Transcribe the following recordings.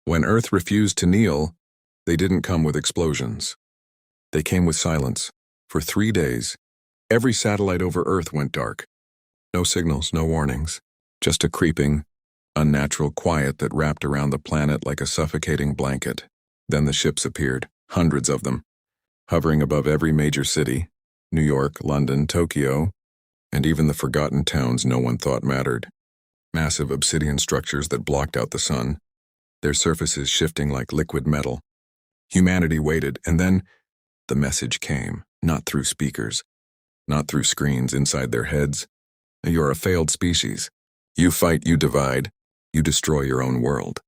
When Earth refused to kneel, they didn't come with explosions. They came with silence. For 3 days, every satellite over Earth went dark. No signals, no warnings. Just a creeping, unnatural quiet that wrapped around the planet like a suffocating blanket. Then the ships appeared, hundreds of them, hovering above every major city, New York, London, Tokyo, and even the forgotten towns no one thought mattered. Massive obsidian structures that blocked out the sun, their surfaces shifting like liquid metal. Humanity waited, and then the message came, not through speakers, not through screens inside their heads. You're a failed species. You fight, you divide, you destroy your own world.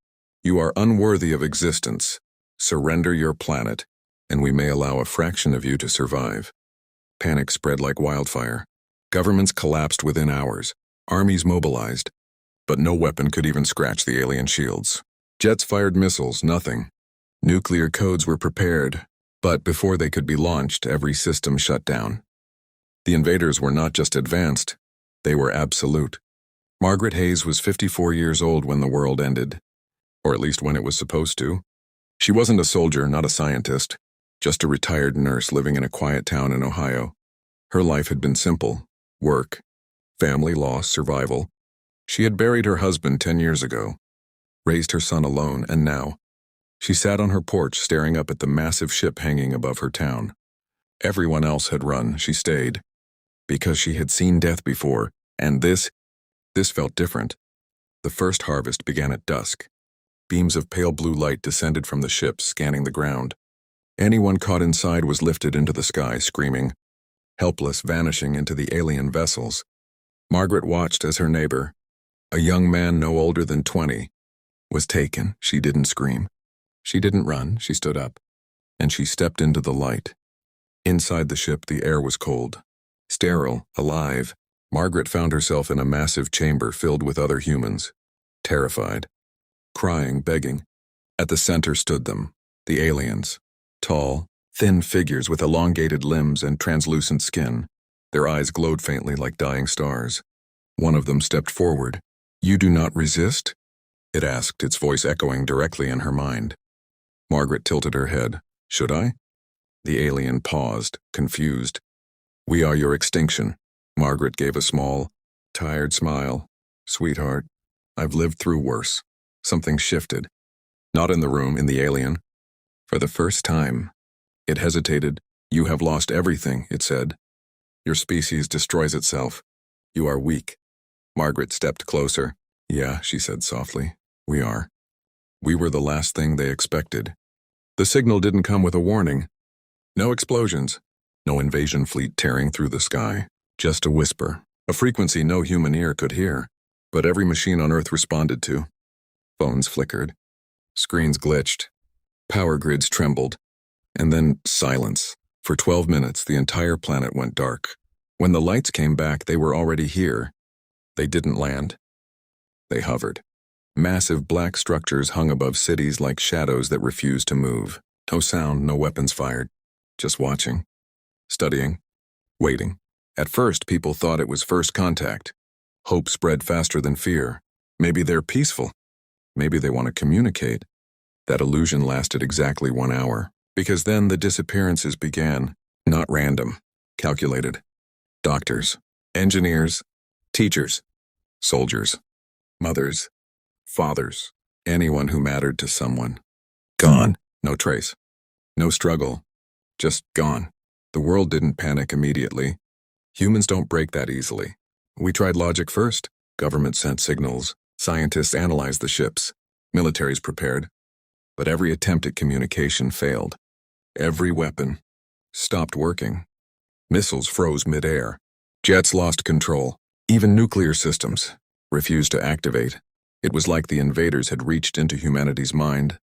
You are unworthy of existence. Surrender your planet, and we may allow a fraction of you to survive. Panic spread like wildfire. Governments collapsed within hours. Armies mobilized. But no weapon could even scratch the alien shields. Jets fired missiles, nothing. Nuclear codes were prepared, but before they could be launched, every system shut down. The invaders were not just advanced, they were absolute. Margaret Hayes was 54 years old when the world ended, or at least when it was supposed to. She wasn't a soldier, not a scientist, just a retired nurse living in a quiet town in Ohio. Her life had been simple: work, family, loss, survival. She had buried her husband 10 years ago, raised her son alone, and now she sat on her porch staring up at the massive ship hanging above her town. Everyone else had run, she stayed, because she had seen death before, and this felt different. The first harvest began at dusk. Beams of pale blue light descended from the ship, scanning the ground. Anyone caught inside was lifted into the sky, screaming, helpless, vanishing into the alien vessels. Margaret watched as her neighbor, a young man no older than 20, was taken. She didn't scream. She didn't run. She stood up, and she stepped into the light. Inside the ship, the air was cold, sterile, alive. Margaret found herself in a massive chamber filled with other humans, terrified, crying, begging. At the center stood them, the aliens, tall, thin figures with elongated limbs and translucent skin. Their eyes glowed faintly like dying stars. One of them stepped forward. "You do not resist?" it asked, its voice echoing directly in her mind. Margaret tilted her head. "Should I?" The alien paused, confused. "We are your extinction." Margaret gave a small, tired smile. "Sweetheart, I've lived through worse." Something shifted. Not in the room, in the alien. For the first time, it hesitated. "You have lost everything," it said. "Your species destroys itself. You are weak." Margaret stepped closer. "Yeah," she said softly. "We are. We were the last thing they expected." The signal didn't come with a warning. No explosions. No invasion fleet tearing through the sky. Just a whisper. A frequency no human ear could hear, but every machine on Earth responded to. Phones flickered. Screens glitched. Power grids trembled. And then silence. For 12 minutes, the entire planet went dark. When the lights came back, they were already here. They didn't land. They hovered. Massive black structures hung above cities like shadows that refused to move. No sound, no weapons fired. Just watching. Studying. Waiting. At first, people thought it was first contact. Hope spread faster than fear. Maybe they're peaceful. Maybe they want to communicate. That illusion lasted exactly 1 hour, because then the disappearances began. Not random. Calculated. Doctors. Engineers. Teachers. Soldiers. Mothers. Fathers. Anyone who mattered to someone. Gone. No trace. No struggle. Just gone. The world didn't panic immediately. Humans don't break that easily. We tried logic first. Government sent signals. Scientists analyzed the ships. Militaries prepared. But every attempt at communication failed. Every weapon stopped working. Missiles froze mid-air. Jets lost control. Even nuclear systems refused to activate. It was like the invaders had reached into humanity's mind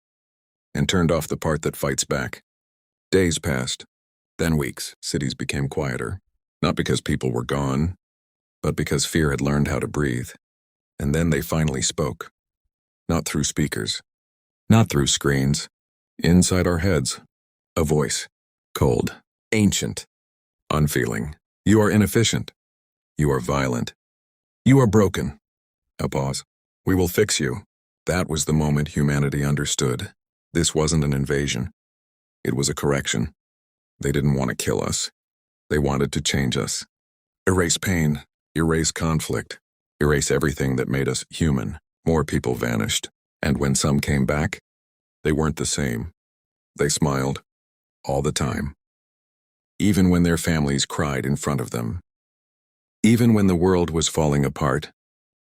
and turned off the part that fights back. Days passed, then weeks. Cities became quieter. Not because people were gone, but because fear had learned how to breathe. And then they finally spoke. Not through speakers. Not through screens. Inside our heads. A voice. Cold. Ancient. Unfeeling. "You are inefficient. You are violent. You are broken." A pause. "We will fix you." That was the moment humanity understood. This wasn't an invasion. It was a correction. They didn't want to kill us. They wanted to change us. Erase pain, erase conflict, erase everything that made us human. More people vanished. And when some came back, they weren't the same. They smiled. All the time. Even when their families cried in front of them. Even when the world was falling apart,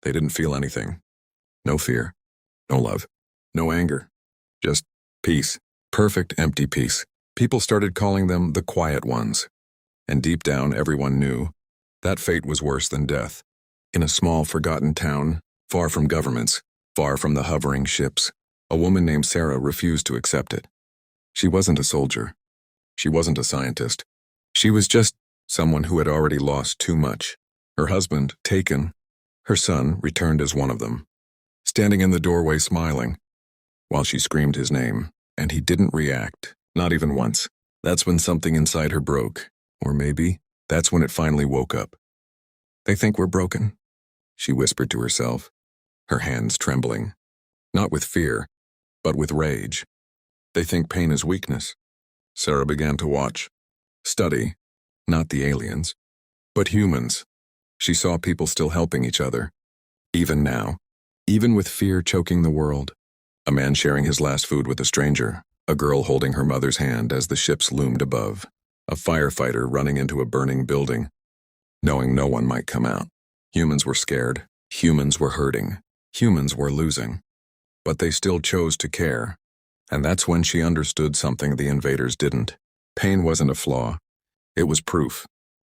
they didn't feel anything. No fear. No love. No anger. Just peace. Perfect empty peace. People started calling them the quiet ones. And deep down, everyone knew that fate was worse than death. In a small, forgotten town, far from governments, far from the hovering ships, a woman named Sarah refused to accept it. She wasn't a soldier. She wasn't a scientist. She was just someone who had already lost too much. Her husband, taken. Her son, returned as one of them. Standing in the doorway smiling, while she screamed his name, and he didn't react, not even once. That's when something inside her broke. Or maybe, that's when it finally woke up. They think we're broken, she whispered to herself, her hands trembling. Not with fear, but with rage. They think pain is weakness. Sarah began to watch. Study. Not the aliens, but humans. She saw people still helping each other. Even now. Even with fear choking the world. A man sharing his last food with a stranger. A girl holding her mother's hand as the ships loomed above. A firefighter running into a burning building, knowing no one might come out. Humans were scared. Humans were hurting. Humans were losing. But they still chose to care. And that's when she understood something the invaders didn't. Pain wasn't a flaw. It was proof.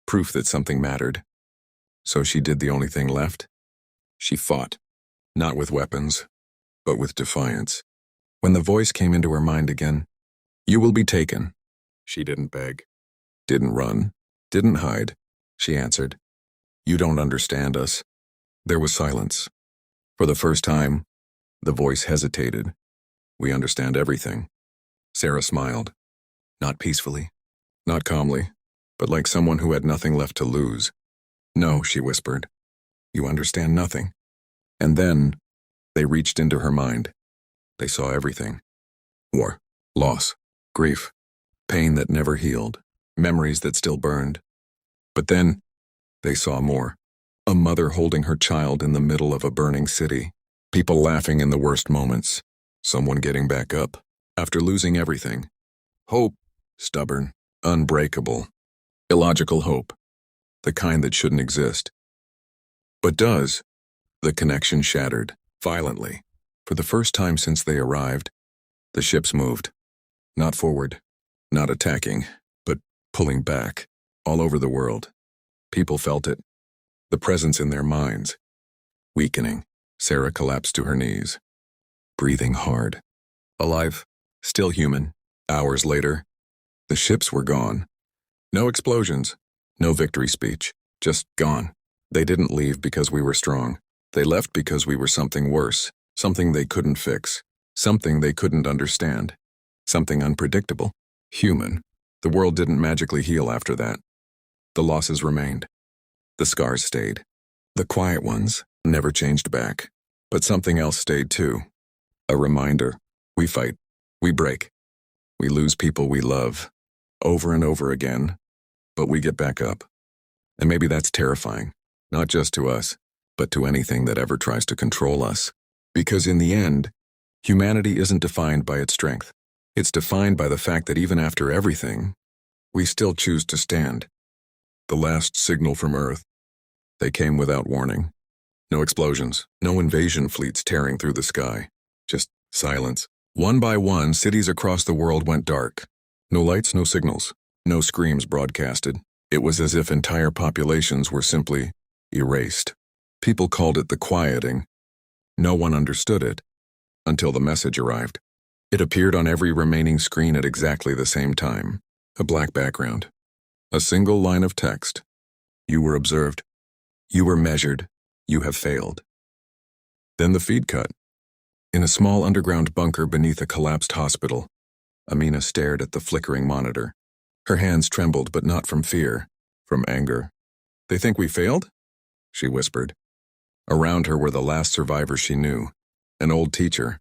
Proof that something mattered. So she did the only thing left. She fought. Not with weapons, but with defiance. When the voice came into her mind again, "You will be taken." She didn't beg. Didn't run. Didn't hide. She answered, "You don't understand us." There was silence. For the first time, the voice hesitated. "We understand everything." Sarah smiled. Not peacefully. Not calmly. But like someone who had nothing left to lose. "No," she whispered. "You understand nothing." And then, they reached into her mind. They saw everything. War. Loss. Grief. Pain that never healed. Memories that still burned. But then, they saw more. A mother holding her child in the middle of a burning city. People laughing in the worst moments. Someone getting back up. After losing everything. Hope. Stubborn. Unbreakable. Illogical hope. The kind that shouldn't exist. But does. The connection shattered. Violently. For the first time since they arrived, the ships moved. Not forward. Not attacking. But pulling back. All over the world. People felt it. The presence in their minds. Weakening. Sarah collapsed to her knees. Breathing hard. Alive. Still human. Hours later, the ships were gone. No explosions. No victory speech. Just gone. They didn't leave because we were strong. They left because we were something worse. Something they couldn't fix. Something they couldn't understand. Something unpredictable. Human. The world didn't magically heal after that. The losses remained. The scars stayed. The quiet ones never changed back. But something else stayed too. A reminder. We fight. We break. We lose people we love. Over and over again. But we get back up. And maybe that's terrifying. Not just to us, but to anything that ever tries to control us. Because in the end, humanity isn't defined by its strength. It's defined by the fact that even after everything, we still choose to stand. The last signal from Earth. They came without warning. No explosions, no invasion fleets tearing through the sky. Just silence. One by one, cities across the world went dark. No lights, no signals, no screams broadcasted. It was as if entire populations were simply erased. People called it the quieting. No one understood it until the message arrived. It appeared on every remaining screen at exactly the same time. A black background. A single line of text. You were observed. You were measured. You have failed. Then the feed cut. In a small underground bunker beneath a collapsed hospital, Amina stared at the flickering monitor. Her hands trembled, but not from fear, from anger. "They think we failed?" she whispered. Around her were the last survivors she knew. An old teacher,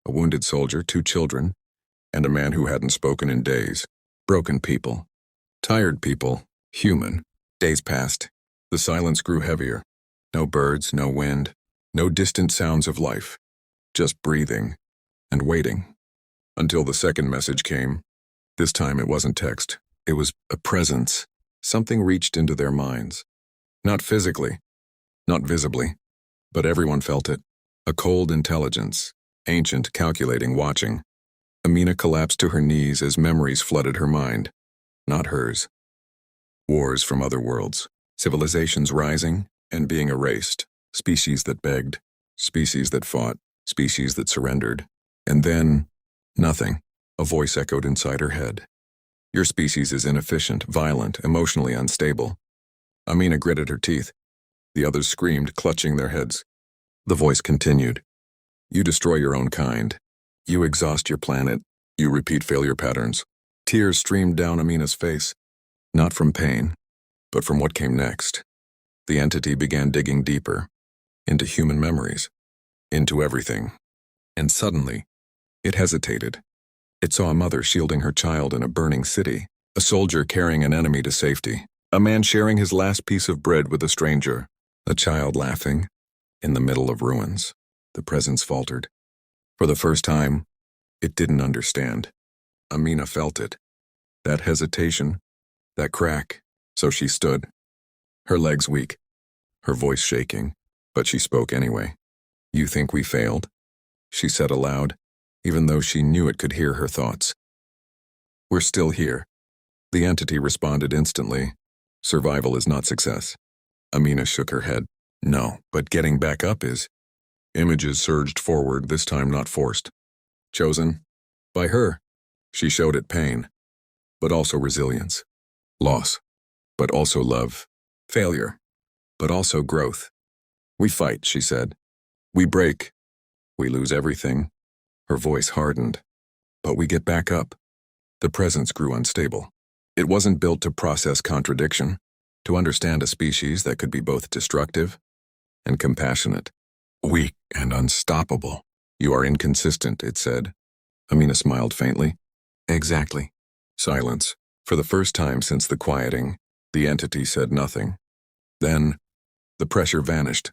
a wounded soldier, 2 children, and a man who hadn't spoken in days. Broken people. Tired people. Human. Days passed. The silence grew heavier. No birds, no wind, no distant sounds of life. Just breathing and waiting. Until the second message came. This time it wasn't text. It was a presence. Something reached into their minds. Not physically, not visibly, but everyone felt it. A cold intelligence, ancient, calculating, watching. Amina collapsed to her knees as memories flooded her mind. Not hers. Wars from other worlds. Civilizations rising and being erased. Species that begged. Species that fought. Species that surrendered. And then, nothing. A voice echoed inside her head. Your species is inefficient, violent, emotionally unstable. Amina gritted her teeth. The others screamed, clutching their heads. The voice continued. You destroy your own kind. You exhaust your planet. You repeat failure patterns. Tears streamed down Amina's face. Not from pain, but from what came next. The entity began digging deeper. Into human memories. Into everything. And suddenly, it hesitated. It saw a mother shielding her child in a burning city. A soldier carrying an enemy to safety. A man sharing his last piece of bread with a stranger. A child laughing. In the middle of ruins. The presence faltered. For the first time, it didn't understand. Amina felt it. That hesitation. That crack. So she stood. Her legs weak. Her voice shaking. But she spoke anyway. You think we failed? She said aloud, even though she knew it could hear her thoughts. We're still here. The entity responded instantly. Survival is not success. Amina shook her head. No, but getting back up is. Images surged forward, this time not forced. Chosen. By her. She showed it pain. But also resilience. Loss. But also love. Failure. But also growth. We fight, she said. We break. We lose everything. Her voice hardened. But we get back up. The presence grew unstable. It wasn't built to process contradiction, to understand a species that could be both destructive and compassionate. Weak and unstoppable. You are inconsistent, it said. Amina smiled faintly. Exactly. Silence. For the first time since the quieting, the entity said nothing. Then, the pressure vanished.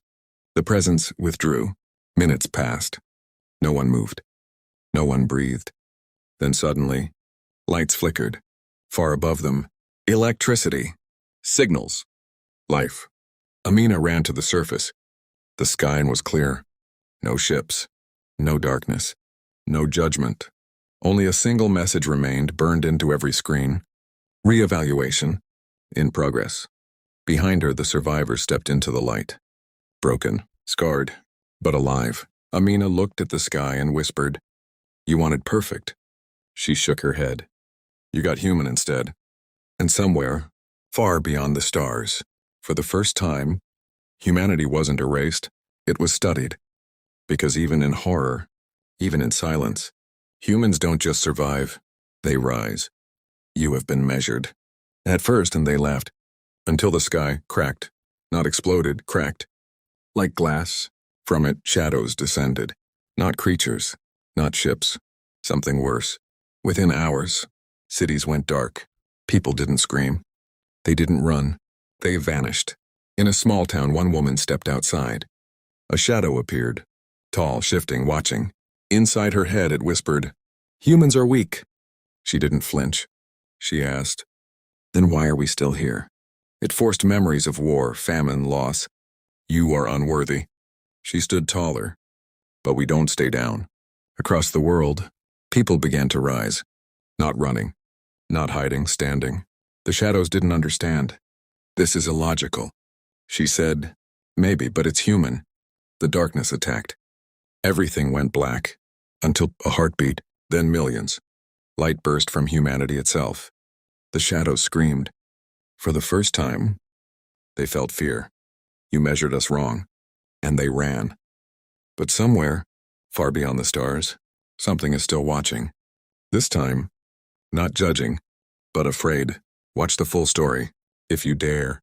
The presence withdrew. Minutes passed. No one moved. No one breathed. Then suddenly, lights flickered. Far above them, electricity. Signals. Life. Amina ran to the surface. The sky was clear. No ships. No darkness. No judgment. Only a single message remained, burned into every screen. Re-evaluation. In progress. Behind her, the survivor stepped into the light. Broken, scarred, but alive. Amina looked at the sky and whispered, You wanted perfect. She shook her head. You got human instead. And somewhere, far beyond the stars, for the first time, humanity wasn't erased, it was studied. Because even in horror, even in silence, humans don't just survive, they rise. You have been measured. At first, and they laughed, until the sky cracked, not exploded, cracked. Like glass, from it shadows descended. Not creatures, not ships, something worse. Within hours, cities went dark. People didn't scream. They didn't run. They vanished. In a small town, one woman stepped outside. A shadow appeared, tall, shifting, watching. Inside her head it whispered, Humans are weak. She didn't flinch. She asked, Then why are we still here? It forced memories of war, famine, loss. You are unworthy. She stood taller. But we don't stay down. Across the world, people began to rise. Not running. Not hiding, standing. The shadows didn't understand. This is illogical. She said, Maybe, but it's human. The darkness attacked. Everything went black. Until a heartbeat, then millions. Light burst from humanity itself. The shadows screamed. For the first time, they felt fear. You measured us wrong. And they ran. But somewhere, far beyond the stars, something is still watching. This time, not judging, but afraid. Watch the full story, if you dare.